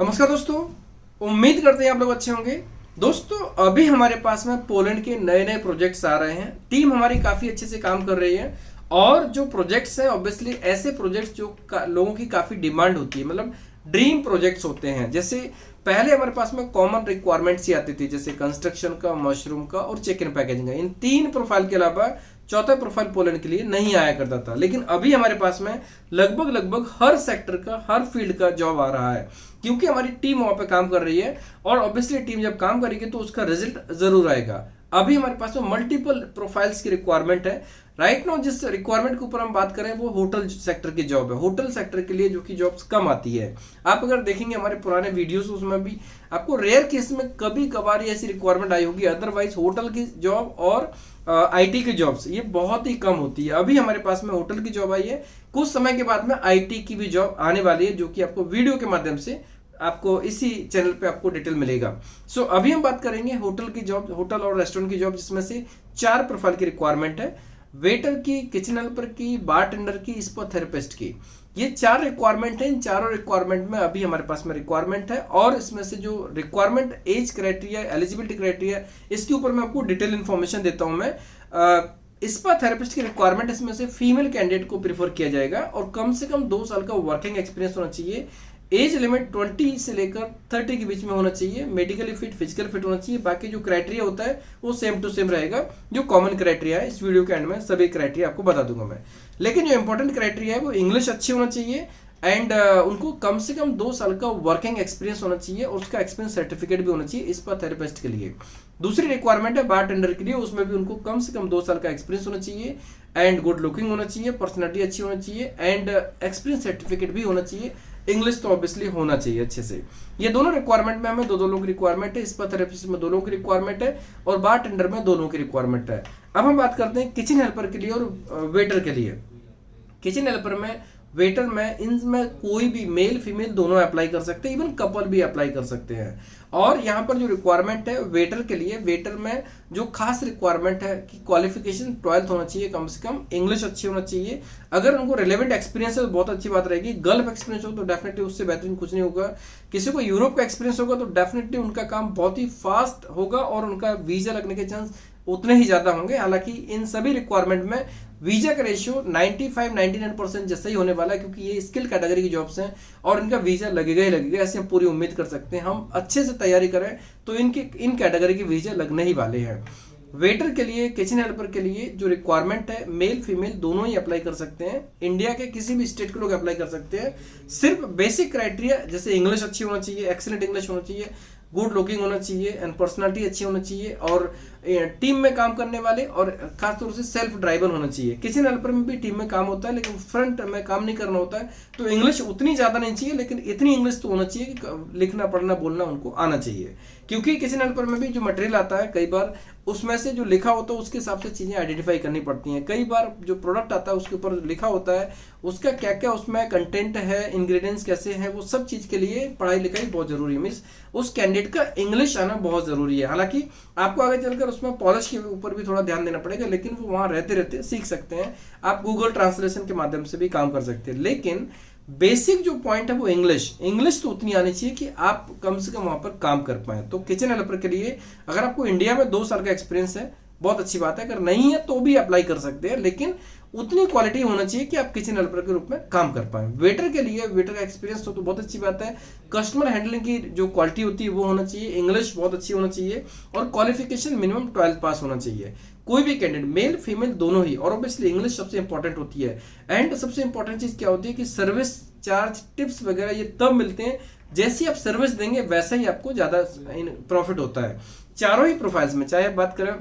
नमस्कार दोस्तों, उम्मीद करते हैं आप लोग अच्छे होंगे। दोस्तों, अभी हमारे पास में पोलैंड के नए नए प्रोजेक्ट्स आ रहे हैं। टीम हमारी काफ़ी अच्छे से काम कर रही है और जो प्रोजेक्ट्स हैं ऑब्वियसली ऐसे प्रोजेक्ट्स जो लोगों की काफ़ी डिमांड होती है, मतलब ड्रीम प्रोजेक्ट्स होते हैं। जैसे पहले हमारे पास में कॉमन रिक्वायरमेंट्स ही आती थी, जैसे कंस्ट्रक्शन का, मशरूम का और चिकन पैकेजिंग का। इन तीन प्रोफाइल के अलावा चौथा प्रोफाइल पोलैंड के लिए नहीं आया करता था। लेकिन अभी हमारे पास में लगभग हर सेक्टर का, हर फील्ड का जॉब आ रहा है, क्योंकि हमारी टीम वहां पे काम कर रही है। और ऑब्वियसली टीम जब काम करेगी तो उसका रिजल्ट जरूर आएगा। अभी हमारे पास में मल्टीपल प्रोफाइल्स की रिक्वायरमेंट है। राइट नाउ जिस रिक्वायरमेंट के ऊपर हम बात करें वो होटल सेक्टर की जॉब है। होटल सेक्टर के लिए जो कि जॉब्स कम आती है। आप अगर देखेंगे हमारे पुराने वीडियोस, उसमें भी आपको रेयर केस में कभी कभार ऐसी रिक्वायरमेंट आई होगी। अदरवाइज होटल की जॉब और आईटी की जॉब्स ये बहुत ही कम होती है। अभी हमारे पास में होटल की जॉब आई है, कुछ समय के बाद में आईटी की भी जॉब आने वाली है, जो कि आपको वीडियो के माध्यम से आपको इसी चैनल पे आपको डिटेल मिलेगा। सो अभी हम बात करेंगे होटल की जॉब, होटल और रेस्टोरेंट की जॉब, जिसमें से 4 प्रोफाइल की रिक्वायरमेंट है। वेटर की, किचन हेल्पर की, बारटेंडर की, स्पा थेरेपिस्ट की। ये 4 रिक्वायरमेंट है। इन चारों रिक्वायरमेंट में अभी हमारे पास में रिक्वायरमेंट है। और इसमें से जो requirement, age criteria, eligibility criteria, इसके ऊपर मैं आपको डिटेल इन्फॉर्मेशन देता हूं मैं। स्पा थेरेपिस्ट की रिक्वायरमेंट, इसमें से फीमेल कैंडिडेट को प्रीफर किया जाएगा और कम से कम 2 साल का वर्किंग एक्सपीरियंस होना चाहिए। एज लिमिट 20 से लेकर 30 के बीच में होना चाहिए। मेडिकली फिट, फिजिकल फिट होना चाहिए। बाकी जो क्राइटेरिया होता है वो सेम टू सेम रहेगा, जो कॉमन क्राइटेरिया है। इस वीडियो के एंड में सभी क्राइटेरिया आपको बता दूंगा मैं। लेकिन जो इंपॉर्टेंट क्राइटेरिया है वो इंग्लिश अच्छी होना चाहिए एंड उनको कम से कम 2 साल का वर्किंग एक्सपीरियंस होना चाहिए और उसका एक्सपीरियंस सर्टिफिकेट भी होना चाहिए स्पा थेरेपिस्ट के लिए। दूसरी रिक्वायरमेंट है बारटेंडर के लिए, उसमें भी उनको कम से कम 2 साल का एक्सपीरियंस होना चाहिए एंड गुड लुकिंग होना चाहिए, पर्सनैलिटी अच्छी होना चाहिए एंड एक्सपीरियंस सर्टिफिकेट भी होना चाहिए। इंग्लिश तो ऑब्वियसली होना चाहिए अच्छे से। ये दोनों रिक्वायरमेंट में हमें दो लोगों की रिक्वायरमेंट है। स्पा थेरेपिस्ट में 2 लोगों की रिक्वायरमेंट है और बारटेंडर में 2 लोगों की रिक्वायरमेंट है। अब हम बात करते हैं किचन हेल्पर के लिए और वेटर के लिए। किचन हेल्पर में, वेटर में, इनमें कोई भी मेल फीमेल दोनों अप्लाई कर सकते हैं, इवन कपल भी अप्लाई कर सकते हैं। और यहाँ पर जो रिक्वायरमेंट है वेटर के लिए, वेटर में जो खास रिक्वायरमेंट है कि क्वालिफिकेशन 12th होना चाहिए कम से कम, इंग्लिश अच्छी होना चाहिए। अगर उनको रिलेवेंट एक्सपीरियंस है तो बहुत अच्छी बात रहेगी। गल्फ एक्सपीरियंस हो तो डेफिनेटली उससे बेहतरीन कुछ नहीं होगा। किसी को यूरोप का एक्सपीरियंस होगा तो डेफिनेटली उनका काम बहुत ही फास्ट होगा और उनका वीजा लगने के चांस उतने ही ज्यादा होंगे। हालांकि इन सभी रिक्वायरमेंट में वीजा का रेशियो 95-99% जैसा ही होने वाला है, क्योंकि ये स्किल कैटेगरी की जॉब्स हैं और इनका वीजा लगेगा ही लगेगा, ऐसे हम पूरी उम्मीद कर सकते हैं। हम अच्छे से तैयारी करें तो इन कैटेगरी के वीजा लगने ही वाले हैं। वेटर के लिए, किचन हेल्पर के लिए जो रिक्वायरमेंट है, मेल फीमेल दोनों ही अप्लाई कर सकते हैं। इंडिया के किसी भी स्टेट के लोग अप्लाई कर सकते हैं। सिर्फ बेसिक क्राइटेरिया जैसे इंग्लिश अच्छी होना चाहिए, एक्सीलेंट इंग्लिश होना चाहिए, गुड लुकिंग होना चाहिए एंड पर्सनालिटी अच्छी होना चाहिए और टीम में काम करने वाले और खासतौर से सेल्फ ड्राइवर होना चाहिए। किचन हेल्पर में भी टीम में काम होता है लेकिन फ्रंट में काम नहीं करना होता है, तो इंग्लिश उतनी ज़्यादा नहीं चाहिए, लेकिन इतनी इंग्लिश तो होना चाहिए कि लिखना पढ़ना बोलना उनको आना चाहिए। क्योंकि किचन हेल्पर में भी जो मटेरियल आता है कई बार उसमें से जो लिखा होता है उसके हिसाब से चीज़ें आइडेंटिफाई करनी पड़ती हैं। कई बार जो प्रोडक्ट आता है उसके ऊपर लिखा होता है उसका क्या क्या उसमें कंटेंट है, इंग्रेडिएंट्स कैसे हैं, वो सब चीज़ के लिए पढ़ाई लिखाई बहुत जरूरी है। मीन्स उस कैंडिडेट का इंग्लिश आना बहुत जरूरी है। हालांकि आपको आगे चलकर उसमें पॉलिश के ऊपर भी थोड़ा ध्यान देना पड़ेगा, लेकिन वो वहाँ रहते रहते सीख सकते हैं। आप गूगल ट्रांसलेशन के माध्यम से भी काम कर सकते हैं। लेकिन बेसिक जो पॉइंट है वो इंग्लिश तो उतनी आनी चाहिए कि आप कम से कम वहां पर काम कर पाए। तो किचन हेल्पर के लिए अगर आपको इंडिया में 2 साल का एक्सपीरियंस है बहुत अच्छी बात है, अगर नहीं है तो भी अप्लाई कर सकते हैं, लेकिन उतनी क्वालिटी होना चाहिए कि आप किचन हेल्पर के रूप में काम कर पाए। वेटर के लिए, वेटर का एक्सपीरियंस हो तो बहुत अच्छी बात है। कस्टमर हैंडलिंग की जो क्वालिटी होती है वो होना चाहिए, इंग्लिश बहुत अच्छी होना चाहिए और क्वालिफिकेशन मिनिमम 12th पास होना चाहिए। कोई भी कैंडिडेट, मेल फीमेल दोनों ही, और ऑब्वियसली इंग्लिश सबसे इंपॉर्टेंट होती है। एंड सबसे इंपॉर्टेंट चीज क्या होती है कि सर्विस चार्ज, टिप्स वगैरह ये तब मिलते हैं जैसी आप सर्विस देंगे वैसा ही आपको ज्यादा प्रॉफिट होता है। चारों ही प्रोफाइल्स में, चाहे आप बात करें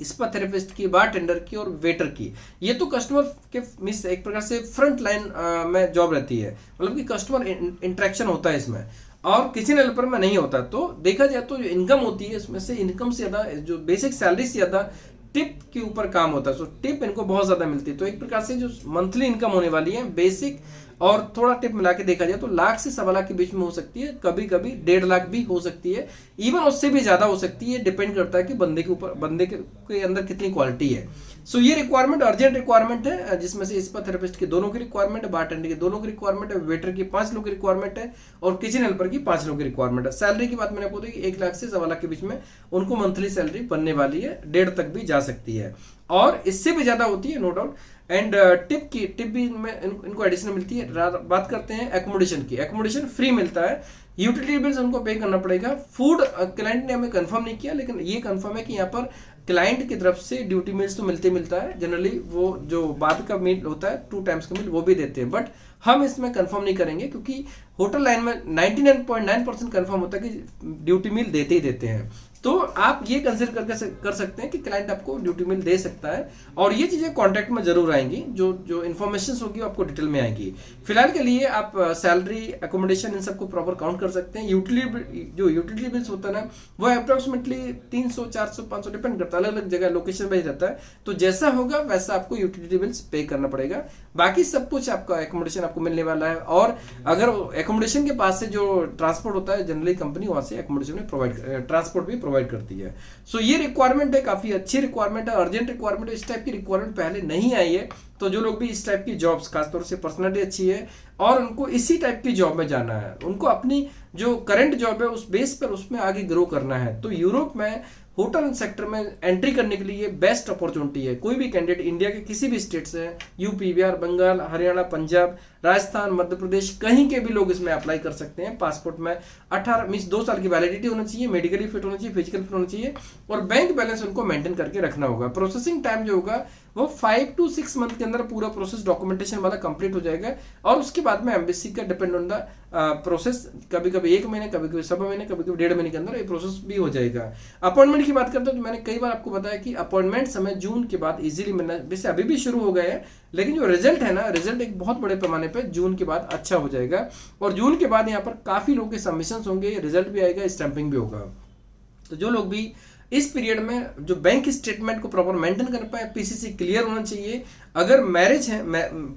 स्पा थेरेपिस्ट की, बारटेंडर की और वेटर की, ये तो कस्टमर के मिस एक प्रकार से फ्रंट लाइन में जॉब रहती है, मतलब कि कस्टमर इंटरेक्शन होता है इसमें, और किचन हेल्पर में नहीं होता। तो देखा जाए तो जो इनकम होती है इसमें से इनकम से ज़्यादा, जो बेसिक सैलरी से ज़्यादा टिप के ऊपर काम होता है, सो टिप इनको बहुत ज्यादा मिलती है। तो एक प्रकार से जो मंथली इनकम होने वाली है बेसिक और थोड़ा टिप मिला के देखा जाए तो लाख से 1.25 लाख के बीच में हो सकती है, कभी कभी 1.5 लाख भी हो सकती है, इवन उससे भी ज्यादा हो सकती है। डिपेंड करता है कि बंदे के ऊपर, बंदे के अंदर कितनी क्वालिटी है। सो ये रिक्वायरमेंट अर्जेंट रिक्वायरमेंट है, जिसमें से स्पा थेरेपिस्ट की 2 लोगों की रिक्वायरमेंट है, बारटेंडर की 2 लोगों की रिक्वायरमेंट है, वेटर की 5 लोगों की रिक्वायरमेंट है और किचन हेल्पर की 5 लोगों की रिक्वायरमेंट है। सैलरी की बात मैंने आपको बताई कि 1 लाख से 1.25 लाख के बीच में उनको मंथली सैलरी बनने वाली है, 1.5 तक भी जा सकती है और इससे भी ज्यादा होती है नो डाउट। एंड टिप भी इनको एडिशनल मिलती है। बात करते हैं एकोमोडेशन की, एकोमोडेशन फ्री मिलता है, यूटिलिटी बिल्स उनको पे करना पड़ेगा। फूड क्लाइंट ने हमें कंफर्म नहीं किया, लेकिन ये कंफर्म है कि यहाँ पर क्लाइंट की तरफ से ड्यूटी मील्स तो मिलता है, जनरली वो जो बाद का मील होता है 2 टाइम्स का मील वो भी देते हैं, बट हम इसमें कंफर्म नहीं करेंगे क्योंकि होटल लाइन में 99.9% कंफर्म होता है कि ड्यूटी मील देते ही देते हैं। तो आप ये कंसिडर कर सकते हैं कि क्लाइंट आपको ड्यूटी मील दे सकता है और ये चीजें कॉन्ट्रैक्ट में जरूर आएंगी, जो इन्फॉर्मेशन होगी आपको डिटेल में आएंगी। फिलहाल के लिए आप सैलरी, एकोमोडेशन इन सबको प्रॉपर काउंट कर सकते हैं। यूटिलिटी बिल्स होता है ना, वो अप्रोक्सीमेटली 300, 400, 500 डिपेंड करता है, अलग अलग जगह लोकेशन वाइज रहता है। तो जैसा होगा वैसा आपको यूटिलिटी बिल्स पे करना पड़ेगा, बाकी सब कुछ आपका एकोमोडेशन आपको मिलने वाला है। और अगर एकोमोडेशन के पास से जो ट्रांसपोर्ट होता है, जनरली कंपनी वहां से एकोमोडेशन में ट्रांसपोर्ट भी प्रोवाइड करती है। सो ये रिक्वायरमेंट है, काफी अच्छी रिक्वायरमेंट है, अर्जेंट रिक्वायरमेंट है। इस टाइप की रिक्वायरमेंट पहले नहीं आई है, तो जो लोग भी इस टाइप की जॉब्स, खासतौर से पर्सनालिटी अच्छी है और उनको इसी टाइप की जॉब में जाना है, उनको अपनी जो करंट जॉब है उस बेस पर उसमें आगे ग्रो करना है, तो यूरोप में होटल सेक्टर में एंट्री करने के लिए बेस्ट अपॉर्चुनिटी है। कोई भी कैंडिडेट इंडिया के किसी भी स्टेट से, यूपी, बिहार, बंगाल, हरियाणा, पंजाब, राजस्थान, मध्य प्रदेश, कहीं के भी लोग इसमें अप्लाई कर सकते हैं। पासपोर्ट में 2 साल की वैलिडिटी होना चाहिए, मेडिकली फिट होना चाहिए, फिजिकल फिट होना चाहिए और बैंक बैलेंस उनको मेंटेन करके रखना होगा। प्रोसेसिंग टाइम जो होगा वो 5 to 6 मंथ के अंदर पूरा प्रोसेस डॉक्यूमेंटेशन वाला कंप्लीट हो जाएगा और उसके बाद में एम्बेसी का डिपेंड ऑन द प्रोसेस, कभी कभी 1 महीने, कभी कभी 7 महीने, कभी कभी 1.5 महीने के अंदर ये प्रोसेस भी हो जाएगा। अपॉइंटमेंट की बात करते हैं तो मैंने कई बार आपको बताया कि अपॉइंटमेंट समय जून के बाद इजीली मिलना, वैसे अभी भी शुरू हो गए हैं, लेकिन जो रिजल्ट है ना, रिजल्ट एक बहुत बड़े पैमाने पे जून के बाद अच्छा हो जाएगा और जून के बाद यहाँ पर काफी लोगों के सबमिशन होंगे, रिजल्ट भी आएगा, स्टैंपिंग भी होगा। तो जो लोग भी इस पीरियड में जो बैंक स्टेटमेंट को प्रॉपर मेंटेन कर पाए, पीसीसी क्लियर होना चाहिए। अगर मैरिज है,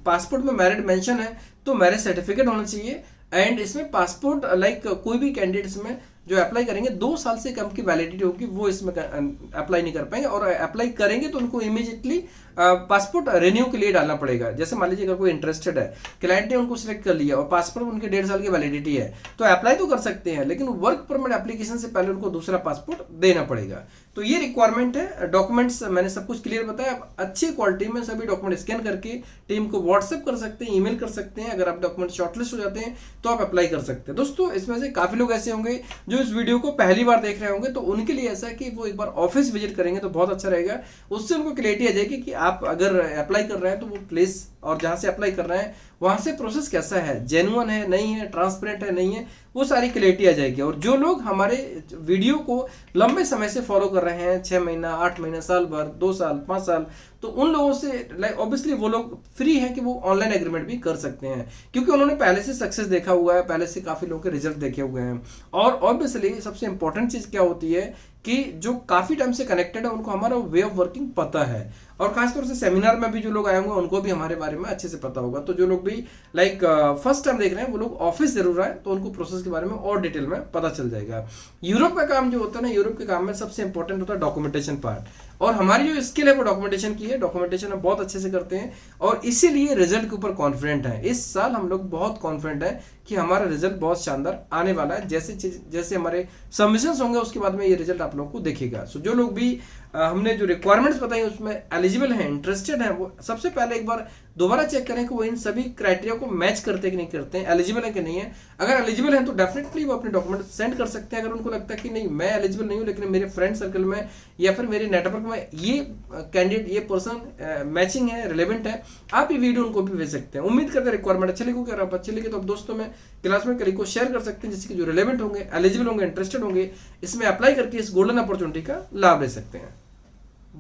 पासपोर्ट में मैरिड मेंशन है तो मैरिज सर्टिफिकेट होना चाहिए। एंड इसमें पासपोर्ट लाइक कोई भी कैंडिडेट्स में जो अप्लाई करेंगे 2 साल से कम की वैलिडिटी होगी, वो इसमें अप्लाई नहीं कर पाएंगे और अप्लाई करेंगे तो उनको इमीडिएटली पासपोर्ट रिन्यू के लिए डालना पड़ेगा। जैसे मान लीजिए अगर कोई इंटरेस्टेड है, क्लाइंट ने उनको सिलेक्ट कर लिया और पासपोर्ट उनके 1.5 साल की वैलिडिटी है, तो अप्लाई तो कर सकते हैं, लेकिन वर्क परमिट एप्लीकेशन से पहले उनको दूसरा पासपोर्ट देना पड़ेगा। तो ये रिक्वायरमेंट है। डॉक्यूमेंट्स मैंने सब कुछ क्लियर बताया। आप अच्छी क्वालिटी में सभी डॉक्यूमेंट स्कैन करके टीम को व्हाट्सएप कर सकते हैं, ईमेल कर सकते हैं। अगर आप डॉक्यूमेंट शॉर्टलिस्ट हो जाते हैं तो आप अप्लाई कर सकते हैं। दोस्तों, इसमें से काफी लोग ऐसे होंगे जो इस वीडियो को पहली बार देख रहे होंगे, तो उनके लिए ऐसा है कि वो एक बार ऑफिस विजिट करेंगे तो बहुत अच्छा रहेगा। उससे उनको क्लियरिटी आ जाएगी कि आप अगर अप्लाई कर रहे हैं तो वो प्लेस और जहां से अप्लाई कर रहे हैं वहां से प्रोसेस कैसा है, जेन्युइन है नहीं है, ट्रांसपेरेंट है नहीं है, वो सारी क्लियरिटी आ जाएगी। और जो लोग हमारे वीडियो को लंबे समय से फॉलो कर रहे हैं, 6 महीना, 8 महीना, साल भर, 2 साल, 5 साल, तो उन लोगों से लाइक ऑब्वियसली वो लोग फ्री है कि वो ऑनलाइन एग्रीमेंट भी कर सकते हैं, क्योंकि उन्होंने पहले से सक्सेस देखा हुआ है, पहले से काफी लोगों के रिजल्ट देखे हुए हैं। और ऑब्वियसली सबसे इंपॉर्टेंट चीज क्या होती है कि जो काफी टाइम से कनेक्टेड है उनको हमारा वे ऑफ वर्किंग पता है, और खासतौर से सेमिनार में भी जो लोग आए होंगे उनको भी हमारे बारे में अच्छे से पता होगा। तो जो लोग भी लाइक फर्स्ट टाइम देख रहे हैं वो लोग ऑफिस जरूर आए, तो उनको प्रोसेस के बारे में और डिटेल में पता चल जाएगा। यूरोप का काम जो होता है ना, यूरोप के काम में सबसे इंपॉर्टेंट होता है डॉक्यूमेंटेशन पार्ट, और हमारी जो स्किल है वो डॉक्यूमेंटेशन की है। डॉक्यूमेंटेशन हम बहुत अच्छे से करते हैं और इसीलिए रिजल्ट के ऊपर कॉन्फिडेंट है। इस साल हम लोग बहुत कॉन्फिडेंट है कि हमारा रिजल्ट बहुत शानदार आने वाला है। जैसे हमारे सबमिशंस होंगे उसके बाद में ये रिजल्ट आप लोगों को दिखेगा। सो जो लोग भी हमने जो रिक्वायरमेंट्स बताई उसमें एलिजिबल हैं, इंटरेस्टेड हैं, वो सबसे पहले एक बार दोबारा चेक करें कि वो इन सभी क्राइटेरिया को मैच करते हैं कि नहीं करते हैं, एलिजिबल है कि नहीं है। अगर एलिजिबल है तो डेफिनेटली वो अपने डॉक्यूमेंट सेंड कर सकते हैं। अगर उनको लगता है कि नहीं मैं एलिजिबल नहीं हूँ, लेकिन मेरे फ्रेंड सर्कल में या फिर मेरे नेटवर्क में ये कैंडिडेट, ये पर्सन मैचिंग है, रिलेवेंट है, आप ये वीडियो उनको भी भेज सकते हैं। उम्मीद करते हैं रिक्वायरमेंट अच्छे लिखो, अगर आप अच्छे लिखे तो आप दोस्तों में, क्लासमेट कलीग को शेयर कर सकते हैं, जिसके जो रिलेवेंट होंगे, एलिजिबल होंगे, इंटरेस्टेड होंगे, इसमें अप्लाई करके इस गोल्डन अपॉर्चुनिटी का लाभ ले सकते हैं।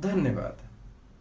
धन्यवाद।